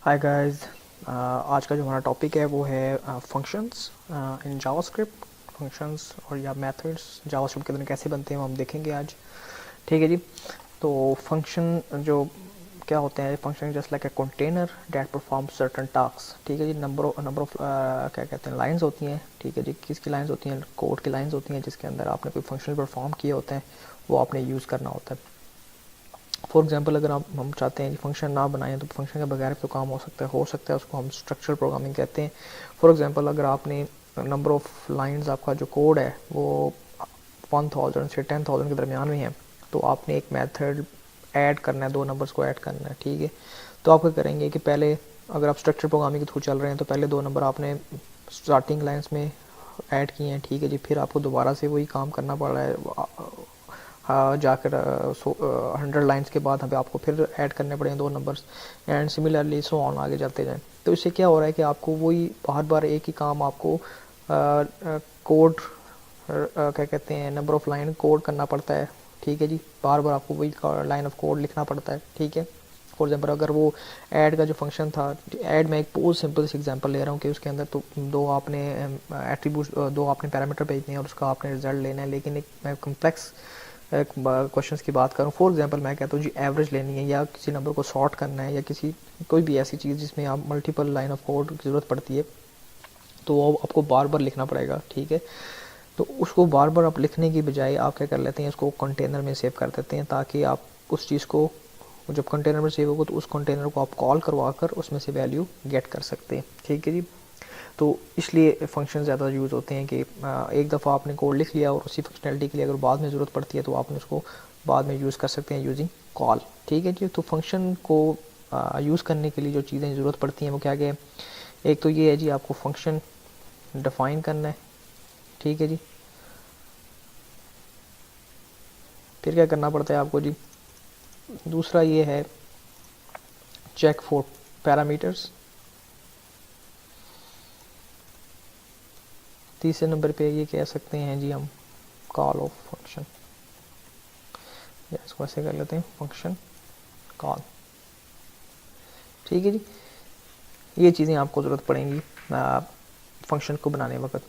Hi guys. आज का जो हमारा टॉपिक है वो है फंक्शंस इन जावास्क्रिप्ट। फंक्शंस और या मेथड्स जावास्क्रिप्ट के अंदर कैसे बनते हैं वो हम देखेंगे आज। ठीक है जी। तो फंक्शन जो क्या होते हैं, function just like a container that perform certain task. ठीक है जी। नंबर ऑफ क्या कहते हैं, लाइंस होती हैं। ठीक है जी। किसकी लाइंस होती हैं? कोड की लाइंस होती हैं जिसके अंदर आपने कोई फंक्शन परफॉर्म किए होते हैं, वो आपने यूज़ करना होता है। फॉर एग्जांपल अगर हम चाहते हैं कि फंक्शन ना बनाएं तो फंक्शन के बगैर तो काम हो सकता है उसको हम स्ट्रक्चरल प्रोग्रामिंग कहते हैं। फॉर एग्जांपल अगर आपने नंबर ऑफ लाइंस, आपका जो कोड है वो 1000 से 10,000 के दरमियान में है, तो आपने एक मेथड ऐड करना है, दो नंबर्स को ऐड करना है। ठीक है। तो आप क्या करेंगे कि पहले, अगर आप स्ट्रक्चर प्रोग्रामिंग के थ्रू चल रहे हैं तो पहले दो नंबर आपने स्टार्टिंग लाइंस में ऐड किए हैं। ठीक है जी। फिर आपको दोबारा से वही काम करना पड़ रहा है, जाकर 100 लाइंस के बाद हमें आपको फिर ऐड करने पड़ेंगे दो numbers, and similarly so on आगे जाते जाएं। तो इससे क्या हो रहा है कि आपको वही बार बार एक ही काम आपको कोड क्या कहते हैं, नंबर ऑफ लाइन कोड करना पड़ता है। ठीक है जी। बार बार आपको वही लाइन ऑफ कोड लिखना पड़ता है। ठीक है। फॉर एग्जाम्पल अगर वो ऐड का जो फंक्शन था, ऐड में एक बहुत सिंपल सी एग्जांपल ले रहा हूँ कि उसके अंदर तो दो आपने एट्रीब्यूट, दो आपने पैरामीटर भेजने हैं और उसका आपने रिजल्ट लेना है। लेकिन एक मैं कम्प्लेक्स क्वेश्चंस की बात करूँ, फॉर एग्जांपल मैं कहता हूँ जी एवरेज लेनी है या किसी नंबर को सॉर्ट करना है या किसी कोई भी ऐसी चीज़ जिसमें आप मल्टीपल लाइन ऑफ कोड की ज़रूरत पड़ती है, तो वो आपको बार बार लिखना पड़ेगा। ठीक है। तो उसको बार बार आप लिखने की बजाय आप क्या कर लेते हैं, उसको कंटेनर में सेव कर देते हैं, ताकि आप उस चीज़ को जब कंटेनर में सेव होगा तो उस कंटेनर को आप कॉल करवा कर उसमें से वैल्यू गेट कर सकते हैं। ठीक है जी। तो इसलिए फंक्शन ज़्यादा यूज़ होते हैं कि एक दफ़ा आपने कोड लिख लिया और उसी फंक्शनैलिटी के लिए अगर बाद में ज़रूरत पड़ती है तो आपने उसको बाद में यूज़ कर सकते हैं यूजिंग कॉल। ठीक है जी। तो फंक्शन को यूज़ करने के लिए जो चीज़ें ज़रूरत पड़ती हैं वो क्या क्या है? एक तो ये है जी, आपको फंक्शन डिफ़ाइन करना है। ठीक है जी। फिर क्या करना पड़ता है आपको जी? दूसरा ये है चेक फॉर पैरामीटर्स। तीसरे नंबर पे ये कह सकते हैं जी हम कॉल ऑफ फंक्शन, या इसको ऐसे कर लेते हैं फंक्शन कॉल। ठीक है जी। ये चीज़ें आपको ज़रूरत पड़ेंगी फंक्शन को बनाने वक्त।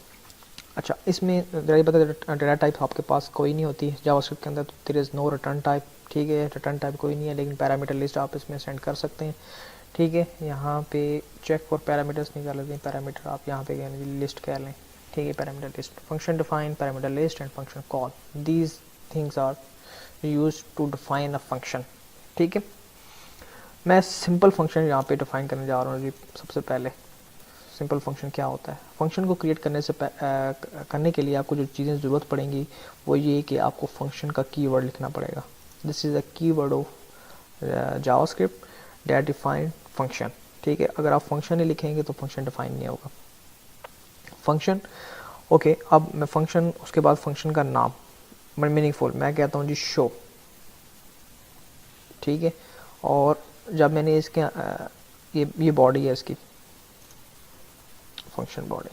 अच्छा, इसमें डेटा टाइप आपके पास कोई नहीं होती जावास्क्रिप्ट के अंदर, तो there is no return type. ठीक है। रिटर्न टाइप कोई नहीं है, लेकिन पैरामीटर लिस्ट आप इसमें सेंड कर सकते हैं। ठीक है। यहाँ पे चेक फॉर पैरामीटर्स निकाल लेते हैं, पैरामीटर आप यहाँ पे लिस्ट कह लें। ठीक है। Parameter list, function define, parameter list and function call, these things are use to define a function. ठीक है। मैं सिंपल फंक्शन यहाँ पे डिफाइन करने जा रहा हूँ जी। सबसे पहले सिंपल फंक्शन क्या होता है? फंक्शन को क्रिएट करने के लिए आपको जो चीज़ें ज़रूरत पड़ेंगी वो ये कि आपको फंक्शन का कीवर्ड लिखना पड़ेगा। This is a keyword of JavaScript that define function. ठीक है। अगर आप फंक्शन नहीं लिखेंगे तो फंक्शन डिफाइन नहीं होगा। Function, okay. अब मैं फंक्शन, उसके बाद फंक्शन का नाम मीनिंगफुल, मैं कहता हूँ जी शो। ठीक है। और जब मैंने इसके ये बॉडी है इसकी, फंक्शन बॉडी।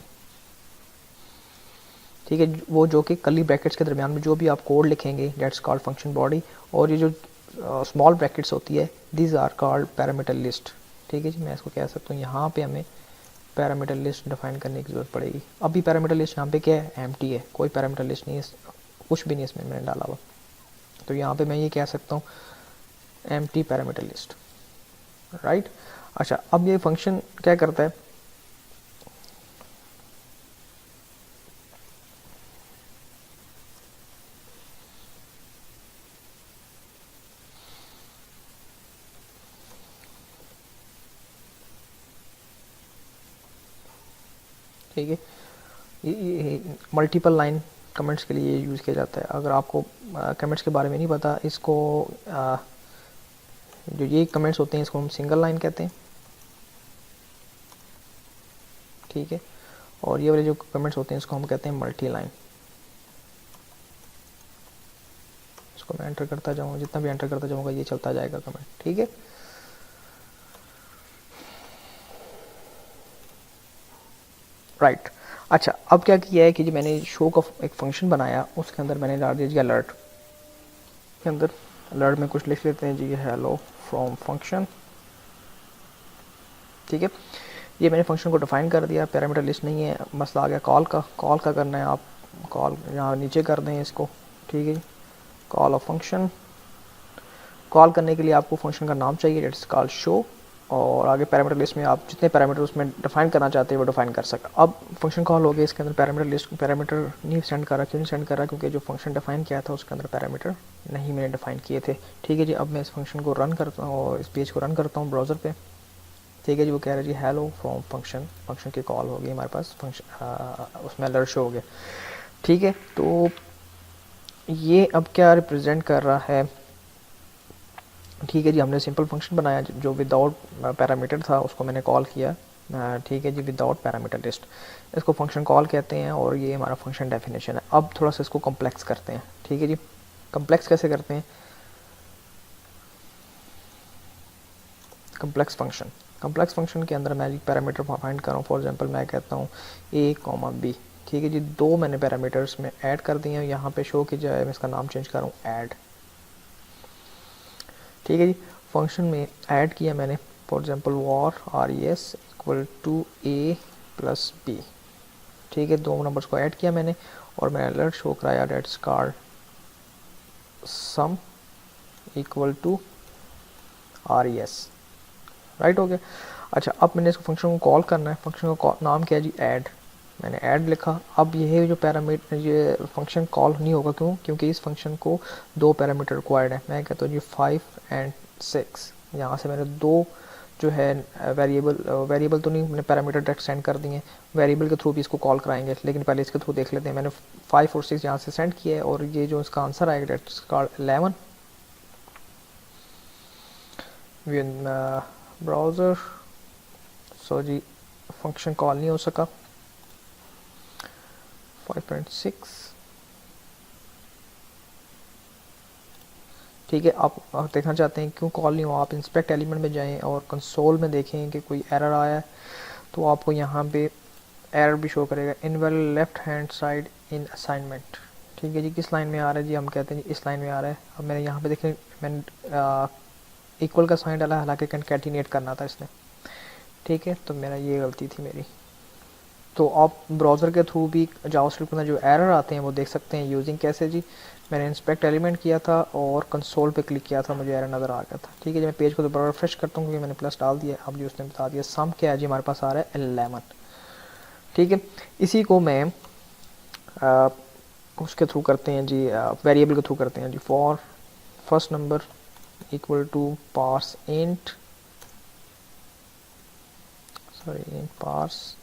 ठीक है। वो जो कि कर्ली ब्रैकेट्स के दरमियान में जो भी आप कोड लिखेंगे दैट्स कॉल्ड फंक्शन बॉडी। और ये जो स्मॉल ब्रैकेट्स होती है these are called parameter list. ठीक है जी। मैं इसको कह सकता हूँ यहाँ पे हमें पैरामीटर लिस्ट डिफाइन करने की ज़रूरत पड़ेगी। अभी पैरामीटर लिस्ट यहाँ पे क्या है? एम्प्टी है, कोई पैरामीटर लिस्ट नहीं है, कुछ भी नहीं इसमें मैंने डाला हुआ। तो यहाँ पे मैं ये कह सकता हूँ एम्प्टी पैरामीटर लिस्ट, राइट। अच्छा, अब ये फंक्शन क्या करता है? ठीक है। ये मल्टीपल लाइन कमेंट्स के लिए यूज़ किया जाता है। अगर आपको कमेंट्स के बारे में नहीं पता, इसको जो ये कमेंट्स होते हैं इसको हम सिंगल लाइन कहते हैं। ठीक है। और ये वाले जो कमेंट्स होते हैं इसको हम कहते हैं मल्टी लाइन। इसको मैं एंटर करता जाऊँगा, जितना भी एंटर करता जाऊँगा ये चलता जाएगा कमेंट। ठीक है। राइट। अच्छा, अब क्या किया है कि जी मैंने शो का एक फंक्शन बनाया, उसके अंदर मैंने डाल दिया जी अलर्ट के अंदर। अलर्ट में कुछ लिख लेते हैं जी, हेलो फ्रॉम फंक्शन। ठीक है, ये मैंने फंक्शन को डिफाइन कर दिया, पैरामीटर लिस्ट नहीं है। मसला आ गया कॉल का करना है, आप कॉल यहाँ नीचे कर दें इसको, ठीक है जी। कॉल ऑफ फंक्शन, कॉल करने के लिए आपको फंक्शन का नाम चाहिए, डेट्स कॉल शो, और आगे पैरामीटर लिस्ट में आप जितने पैरामीटर उसमें डिफाइन करना चाहते हैं वो डिफाइन कर सकते। अब फंक्शन कॉल हो गया, इसके अंदर पैरामीटर लिस्ट पैरामीटर नहीं सेंड कर रहा। क्यों नहीं सेंड कर रहा? क्योंकि जो फंक्शन डिफाइन किया था उसके अंदर पैरामीटर नहीं मैंने डिफाइन किए थे। ठीक है जी, अब मैं इस फंक्शन को रन करता हूँ और इस पेज को रन करता हूँ ब्राउज़र पे। ठीक है जी, वो कह रहा है जी हेलो फ्रॉम फंक्शन, फंक्शन की कॉल हो गई हमारे पास, फंक्शन उसमें अलर्ट शो हो गया। ठीक है, तो ये अब क्या रिप्रेजेंट कर रहा है? ठीक है जी, हमने सिंपल फंक्शन बनाया जो विदाउट पैरामीटर था, उसको मैंने कॉल किया। ठीक है जी, विदाउट पैरामीटर लिस्ट, इसको फंक्शन कॉल कहते हैं और ये हमारा फंक्शन डेफिनेशन है। अब थोड़ा सा इसको कॉम्प्लेक्स करते हैं। ठीक है जी, कॉम्प्लेक्स कैसे करते हैं? कॉम्प्लेक्स फंक्शन के अंदर मैं पैरामीटर फाइंड कर रहा हूँ। फॉर एग्जांपल मैं कहता हूँ a, b। ठीक है जी, दो मैंने पैरामीटर्स में ऐड कर दिए हैं। यहाँ पे शो की जाए मैं इसका नाम चेंज कर रहा हूँ ऐड। ठीक है जी, फंक्शन में ऐड किया मैंने, for example var res equal to a plus b। ठीक है, दो नंबर्स को ऐड किया मैंने और मैं अलर्ट शो कराया, that's called sum equal to res। Right हो गया। अच्छा, अब मैंने इसको फंक्शन को कॉल करना है। फंक्शन का नाम क्या है जी? ऐड। मैंने ऐड लिखा। अब ये जो पैरामीटर, ये फंक्शन कॉल नहीं होगा, क्यों? क्योंकि इस फंक्शन को दो पैरामीटर रिक्वायर्ड है। मैं कहता हूँ जी 5 और 6। यहाँ से मैंने दो जो है वेरिएबल तो नहीं, मैंने पैरामीटर डायरेक्ट सेंड कर दिए। वेरिएबल के थ्रू भी इसको कॉल कराएंगे, लेकिन पहले इसके थ्रू देख लेते हैं। मैंने 5 और 6 यहाँ से सेंड किया है और ये जो इसका आंसर आएगा डेट्स कॉल्ड 11। ब्राउज़र, सो जी फंक्शन कॉल नहीं हो सका। 5.6। ठीक है, आप देखना चाहते हैं क्यों कॉल नहीं हुआ, आप इंस्पेक्ट एलिमेंट में जाएं और कंसोल में देखें कि कोई एरर आया है। तो आपको यहाँ पे एरर भी शो करेगा, इनवैलिड लेफ्ट हैंड साइड इन असाइनमेंट। ठीक है जी, किस लाइन में आ रहा है जी? हम कहते हैं जी इस लाइन में आ रहा है। अब मैंने यहाँ पे देखें, मैंने इक्वल का साइन डाला, हालांकि कंकैटिनेट करना था इसने। ठीक है, तो मेरा ये गलती थी मेरी। तो आप ब्राउज़र के थ्रू भी जावास्क्रिप्ट में जो एरर आते हैं वो देख सकते हैं। यूजिंग कैसे जी? मैंने इंस्पेक्ट एलिमेंट किया था और कंसोल पे क्लिक किया था, मुझे एरर नज़र आ गया था। ठीक है जी, मैं पेज को दोबारा रिफ्रेश करता हूँ क्योंकि मैंने प्लस डाल दिया। अब जी उसने बता दिया सम क्या है जी, हमारे पास आ रहा है 11। ठीक है, इसी को मैं उसके थ्रू करते हैं जी, वेरिएबल के थ्रू करते हैं जी। For first number equal to parse int, sorry int parse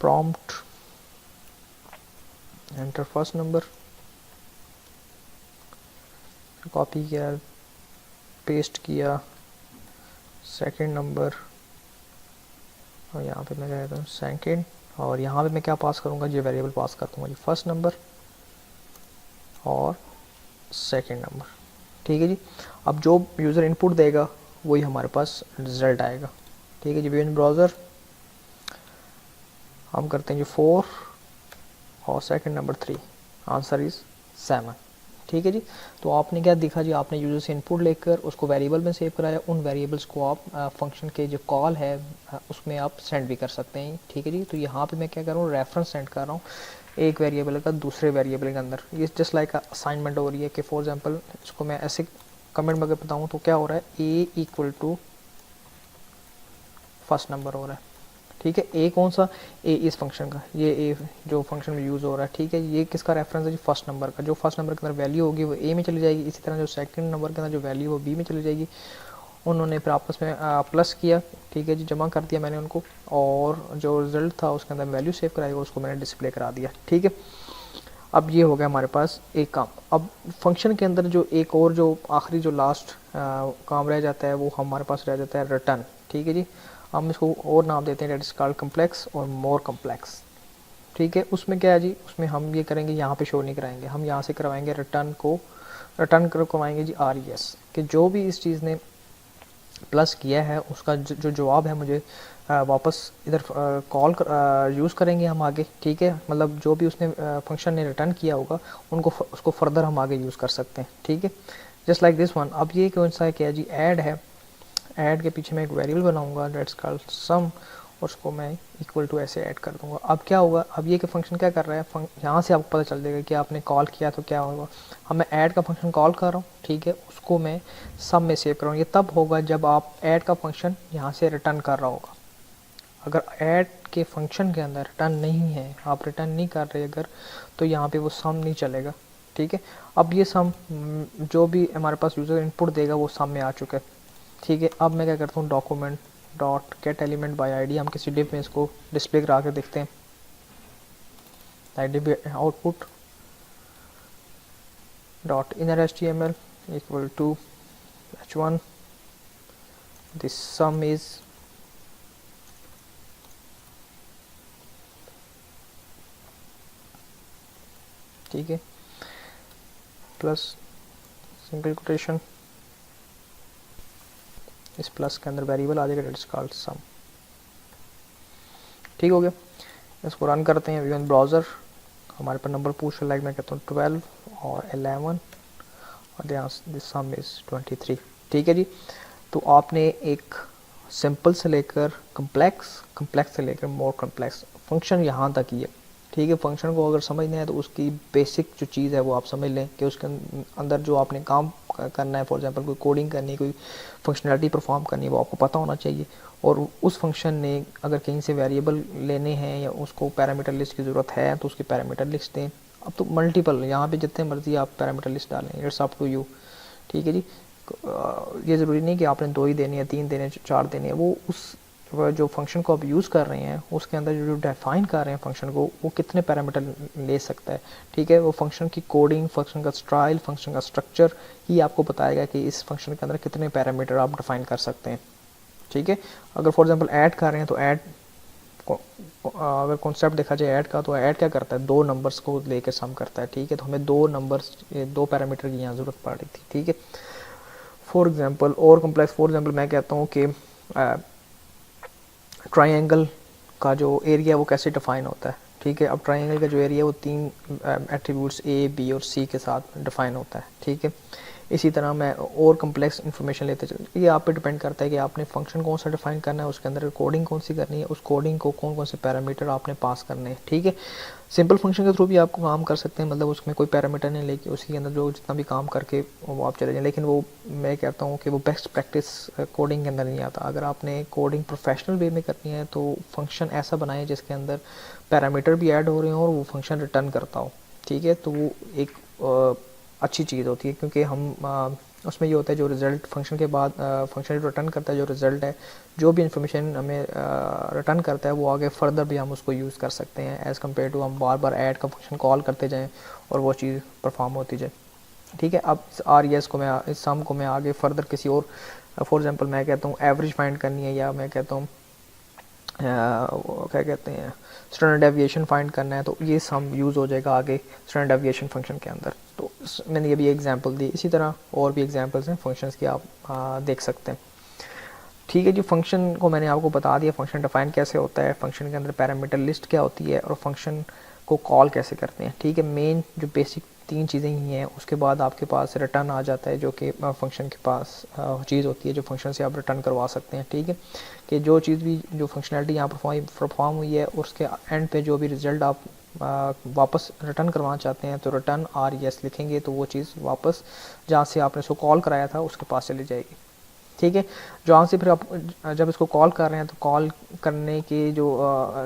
prompt, enter first number, copy किया, पेस्ट किया सेकंड नंबर, और यहाँ पे मैं कहता हूँ सेकंड, और यहाँ पे मैं क्या पास करूँगा जी? वेरिएबल पास कर दूँगा जी फर्स्ट नंबर और सेकंड नंबर। ठीक है जी, अब जो यूज़र इनपुट देगा वही हमारे पास रिजल्ट आएगा। ठीक है जी, विन ब्राउज़र हम करते हैं जी 4 और सेकंड नंबर 3, आंसर इज़ 7। ठीक है जी, तो आपने क्या देखा जी? आपने यूज़र से इनपुट लेकर उसको वेरिएबल में सेव कराया। उन वेरिएबल्स को आप फंक्शन के जो कॉल है उसमें आप सेंड भी कर सकते हैं। ठीक है जी, तो यहाँ पे मैं क्या कर रहा हूँ? रेफरेंस सेंड कर रहा हूँ एक वेरिएबल का दूसरे वेरिएबल के अंदर। ये जस्ट लाइक असाइनमेंट हो रही है कि फॉर एग्जांपल इसको मैं ऐसे कमेंट में अगर बताऊँ तो क्या हो रहा है? ए इक्वल टू फर्स्ट नंबर हो रहा है। ठीक है, ए कौन सा? ए इस फंक्शन का, ये ए जो फंक्शन में यूज़ हो रहा है। ठीक है, ये किसका रेफरेंस है जी? फर्स्ट नंबर का। जो फर्स्ट नंबर के अंदर वैल्यू होगी वो ए में चली जाएगी, इसी तरह जो सेकंड नंबर के अंदर जो वैल्यू वो बी में चली जाएगी। उन्होंने फिर आपस में प्लस किया। ठीक है जी, जमा कर दिया मैंने उनको, और जो रिजल्ट था उसके अंदर वैल्यू सेव कराएगा उसको मैंने डिस्प्ले करा दिया। ठीक है, अब ये हो गया हमारे पास एक काम। अब फंक्शन के अंदर जो एक और जो आखिरी जो लास्ट काम रह जाता है वो हमारे पास रह जाता है रिटर्न। ठीक है जी, हम इसको और नाम देते हैं, डेट इज कॉल्ड कम्प्लेक्स और मोर कम्प्लेक्स। ठीक है, उसमें क्या है जी? उसमें हम ये करेंगे, यहाँ पे शो नहीं कराएंगे, हम यहाँ से करवाएंगे रिटर्न करवाएंगे जी res, कि जो भी इस चीज़ ने प्लस किया है उसका जो जवाब है मुझे वापस इधर कॉल यूज़ करेंगे हम आगे, ठीक है। मतलब जो भी उसने फंक्शन ने रिटर्न किया होगा उनको उसको फर्दर हम आगे यूज़ कर सकते हैं, ठीक है। Just like this one. अब ये कौन सा है, क्या जी, ऐड है। ऐड के पीछे मैं एक वेरिएबल बनाऊंगा दैट्स कॉल्ड सम, और उसको मैं इक्वल टू ऐसे ऐड कर दूंगा। अब क्या होगा, अब ये कि फंक्शन क्या कर रहा है, यहाँ से आपको पता चल जाएगा कि आपने कॉल किया तो क्या होगा। अब मैं ऐड का फंक्शन कॉल कर रहा हूँ, ठीक है, उसको मैं सम में सेव कर रहा हूँ। ये तब होगा जब आप ऐड का फंक्शन यहाँ से रिटर्न कर रहा होगा। अगर ऐड के फंक्शन के अंदर रिटर्न नहीं है, आप रिटर्न नहीं कर रहे अगर, तो यहाँ पे वो सम नहीं चलेगा, ठीक है। अब ये सम जो भी हमारे पास यूज़र इनपुट देगा वो सम में आ चुका है, ठीक है। अब मैं क्या करता हूँ, document dot gate element by ID, हम किसी डिव में इसको डिस्प्ले करा के देखते हैं। ID output dot inner HTML equal to h1, this sum is ठीक है, प्लस सिंगल कोटेशन, इस प्लस के अंदर वेरिएबल आ जाएगा दैट्स कॉल्ड सम, ठीक हो गया। इसको रन करते हैं वी ब्राउज़र। हमारे पास नंबर पूछ लाइक मैं कहता हूँ 12 और 11 और यहाँ दिस सम इज़ 23, ठीक है जी। तो आपने एक सिंपल से लेकर कम्प्लेक्स से लेकर मोर कम्प्लेक्स फंक्शन यहाँ तक ही है, ठीक है। फंक्शन को अगर समझना है तो उसकी बेसिक जो चीज़ है वो आप समझ लें कि उसके अंदर जो आपने काम करना है, फॉर एग्जांपल कोई कोडिंग करनी है, कोई फंक्शनैलिटी परफॉर्म करनी है, वो आपको पता होना चाहिए। और उस फंक्शन ने अगर कहीं से वेरिएबल लेने हैं या उसको पैरामीटर लिस्ट की ज़रूरत है तो उसकी पैरामीटर लिस्ट दें। अब तो मल्टीपल यहाँ पे जितने मर्जी आप पैरामीटर लिस्ट डालें, इट्स अप टू यू, ठीक है जी। ये ज़रूरी नहीं कि आपने 2 ही देने हैं, 3 देने हैं, 4 देने हैं। वो उस जो फंक्शन को आप यूज़ कर रहे हैं उसके अंदर जो डिफाइन कर रहे हैं फंक्शन को, वो कितने पैरामीटर ले सकता है, ठीक है। वो फंक्शन की कोडिंग, फंक्शन का स्टाइल, फंक्शन का स्ट्रक्चर ही आपको बताएगा कि इस फंक्शन के अंदर कितने पैरामीटर आप डिफाइन कर सकते हैं, ठीक है। अगर फॉर एग्जांपल ऐड कर रहे हैं तो ऐड अगर कॉन्सेप्ट देखा जाए ऐड का, तो ऐड क्या करता है, 2 नंबर्स को लेकर सम करता है, ठीक है। तो हमें 2 नंबर्स, 2 पैरामीटर की यहाँ ज़रूरत पड़ रही थी, ठीक है। फॉर एग्जांपल और कम्प्लेक्स, फॉर एग्जांपल मैं कहता हूँ कि ट्राइंगल का जो एरिया वो कैसे डिफाइन होता है, ठीक है। अब ट्राइंगल का जो एरिया वो 3 एट्रीब्यूट्स A, B और C के साथ डिफाइन होता है, ठीक है। इसी तरह मैं और कम्प्लेक्स इन्फॉर्मेशन लेते चलूँ, ये आप पे डिपेंड करता है कि आपने फंक्शन कौन सा डिफाइन करना है, उसके अंदर कोडिंग कौन सी करनी है, उस कोडिंग को कौन कौन से पैरामीटर आपने पास करने हैं, ठीक है। सिंपल फंक्शन के थ्रू भी आपको काम कर सकते हैं, मतलब उसमें कोई पैरामीटर नहीं लेके उसके अंदर जो जितना भी काम करके वो आप चले जाएं, लेकिन वो मैं कहता हूँ कि वो बेस्ट प्रैक्टिस कोडिंग के अंदर नहीं आता। अगर आपने कोडिंग प्रोफेशनल वे में करनी है तो फंक्शन ऐसा बनाए जिसके अंदर पैरामीटर भी ऐड हो रहे हों और वो फंक्शन रिटर्न करता हो, ठीक है। तो वो एक अच्छी चीज़ होती है, क्योंकि हम उसमें ये होता है जो रिज़ल्ट फंक्शन के बाद फंक्शन रिटर्न करता है, जो रिज़ल्ट है, जो भी इन्फॉर्मेशन हमें रिटर्न करता है वो आगे फर्दर भी हम उसको यूज़ कर सकते हैं, एज़ कम्पेयर टू हम बार बार ऐड का फंक्शन कॉल करते जाएं और वो चीज़ परफॉर्म होती जाए, ठीक है। अब RES को मैं, इस सम को मैं आगे फर्दर किसी और, फॉर एग्जांपल मैं कहता हूँ एवरेज फाइंड करनी है, या मैं कहता हूँ क्या कहते हैं स्टैंडर्ड डेविएशन फाइंड करना है, तो ये सम यूज़ हो जाएगा आगे स्टैंडर्ड डेविएशन फंक्शन के अंदर। तो मैंने ये भी एग्जांपल दी, इसी तरह और भी एग्जांपल्स हैं फंक्शंस की, आप देख सकते हैं, ठीक है जी। फंक्शन को मैंने आपको बता दिया, फंक्शन डिफाइन कैसे होता है, फंक्शन के अंदर पैरामीटर लिस्ट क्या होती है और फंक्शन को कॉल कैसे करते हैं, ठीक है। मेन जो बेसिक 3 चीज़ें ही हैं, उसके बाद आपके पास रिटर्न आ जाता है जो कि फंक्शन के पास चीज़ होती है जो फंक्शन से आप रिटर्न करवा सकते हैं, ठीक है। कि जो चीज़ भी, जो फंक्शनैलिटी यहाँ परफॉर्म हुई है और उसके एंड पे जो भी रिज़ल्ट आप वापस रिटर्न करवाना चाहते हैं, तो रिटर्न RES लिखेंगे तो वो चीज़ वापस जहाँ से आपने इसको कॉल कराया था उसके पास चली जाएगी, ठीक है। जहाँ से फिर आप जब इसको कॉल कर रहे हैं तो कॉल करने के जो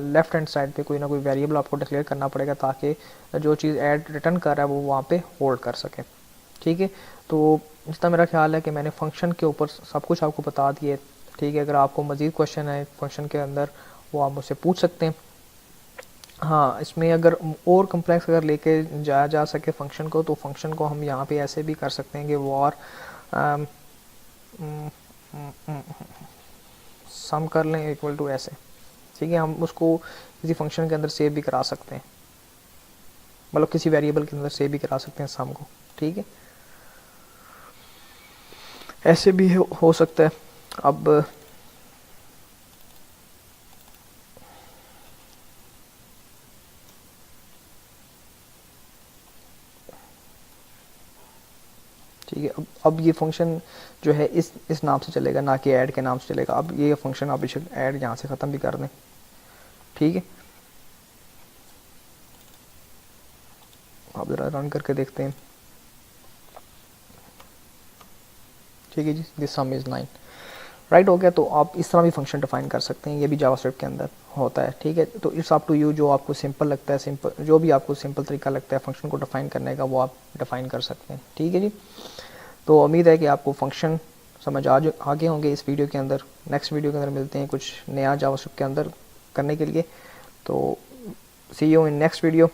लेफ्ट हैंड साइड पे कोई ना कोई वेरिएबल आपको डिक्लेयर करना पड़ेगा ताकि जो चीज़ ऐड रिटर्न कर रहा है वो वहाँ पे होल्ड कर सके, ठीक है। तो जितना मेरा ख्याल है कि मैंने फंक्शन के ऊपर सब कुछ आपको बता दिए, ठीक है। अगर आपको मज़ीद क्वेश्चन है फंक्शन के अंदर वो आप मुझसे पूछ सकते हैं। हाँ, इसमें अगर और कम्प्लेक्स अगर लेके जाया जा सके फंक्शन को, तो फंक्शन को हम यहाँ पे ऐसे भी कर सकते हैं कि वॉर सम कर लें इक्वल टू ऐसे, ठीक है। हम उसको किसी फंक्शन के अंदर सेव भी करा सकते हैं, मतलब किसी वेरिएबल के अंदर सेव भी करा सकते हैं सम को, ठीक है। ऐसे भी हो सकता है। अब ठीक है। अब ये फंक्शन जो है इस नाम से चलेगा, ना कि ऐड के नाम से चलेगा। अब ये फंक्शन आप इसे ऐड यहाँ से ख़त्म भी कर दें, ठीक है। आप ज़रा रन करके देखते हैं, ठीक है जी। दिस सम इज़ 9, राइट हो गया। तो आप इस तरह भी फंक्शन डिफाइन कर सकते हैं, ये भी जावास्क्रिप्ट के अंदर होता है, ठीक है। तो इट्स अप टू यू, जो आपको सिंपल लगता है, सिंपल जो भी आपको सिंपल तरीका लगता है फंक्शन को डिफाइन करने का, वो आप डिफाइन कर सकते हैं, ठीक है जी। तो उम्मीद है कि आपको फंक्शन समझ आगे होंगे इस वीडियो के अंदर। नेक्स्ट वीडियो के अंदर मिलते हैं कुछ नया जावास्क्रिप्ट के अंदर करने के लिए। तो सी यू इन नेक्स्ट वीडियो।